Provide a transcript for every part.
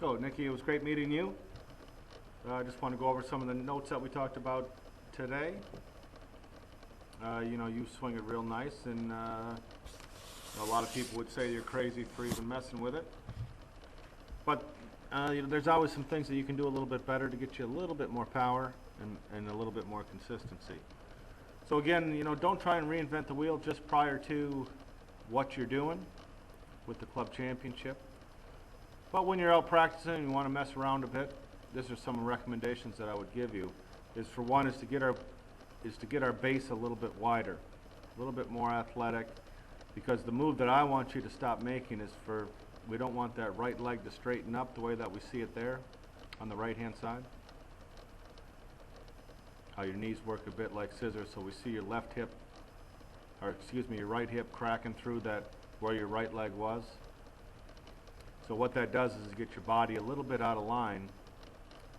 So, Nicki, it was great meeting you. I just want to go over some of the notes that we talked about today. You swing it real nice, and a lot of people would say you're crazy for even messing with it. But there's always some things that you can do a little bit better to get you a little bit more power and a little bit more consistency. So again, don't try and reinvent the wheel just prior to what you're doing with the club championship. But when you're out practicing and you want to mess around a bit, these are some recommendations that I would give you. For one, to get our base a little bit wider, a little bit more athletic, because the move that I want you to stop making is we don't want that right leg to straighten up the way that we see it there on the right hand side. How your knees work a bit like scissors, so we see your your right hip cracking through that where your right leg was. So what that does is get your body a little bit out of line,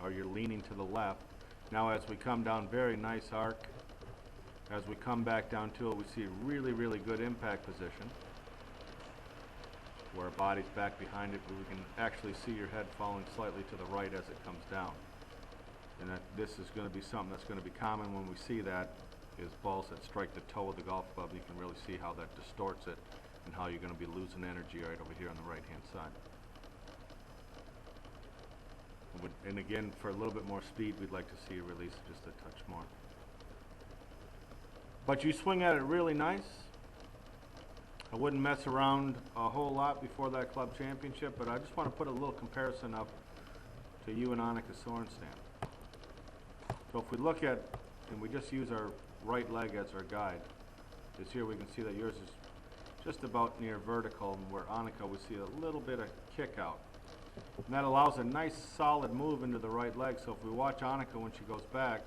or you're leaning to the left. Now as we come down, very nice arc. As we come back down to it, we see a really, really good impact position where our body's back behind it, but we can actually see your head falling slightly to the right as it comes down. And this is going to be something that's going to be common when we see that, is balls that strike the toe of the golf club. You can really see how that distorts it and how you're going to be losing energy right over here on the right hand side. And again, for a little bit more speed, we'd like to see you release just a touch more. But you swing at it really nice. I wouldn't mess around a whole lot before that club championship, but I just want to put a little comparison up to you and Annika Sorenstam. So if we look at, and we just use our right leg as our guide, because here we can see that yours is just about near vertical, and where Annika we see a little bit of kick out. And that allows a nice solid move into the right leg. So if we watch Annika when she goes back,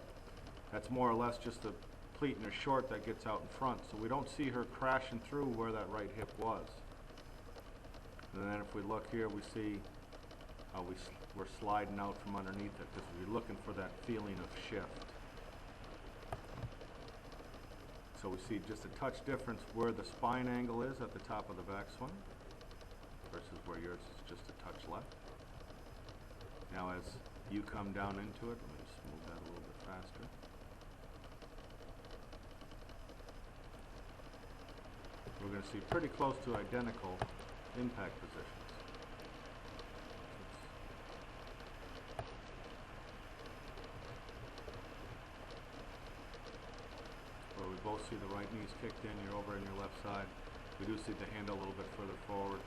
that's more or less just a pleat in her short that gets out in front. So we don't see her crashing through where that right hip was. And then if we look here, we see how we're sliding out from underneath it, because we're looking for that feeling of shift. So we see just a touch difference where the spine angle is at the top of the backswing versus where yours is just a touch left. Now as you come down into it, let me just move that a little bit faster. We're going to see pretty close to identical impact positions. Where we both see the right knees kicked in, you're over on your left side. We do see the hand a little bit further forward.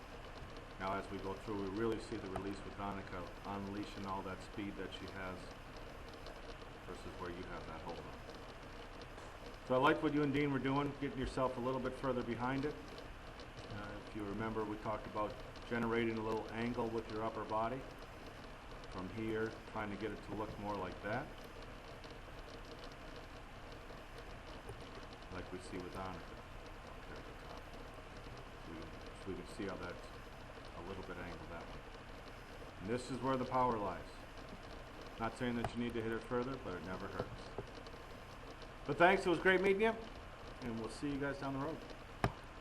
Now as we go through, we really see the release with Annika unleashing all that speed that she has versus where you have that hold on. So I like what you and Dean were doing, getting yourself a little bit further behind it. If you remember, we talked about generating a little angle with your upper body from here, trying to get it to look more like that, like we see with Annika there at the top. So we can see how that's a little bit angled that way. And this is where the power lies. Not saying that you need to hit it further, but it never hurts. But thanks, it was great meeting you, and we'll see you guys down the road.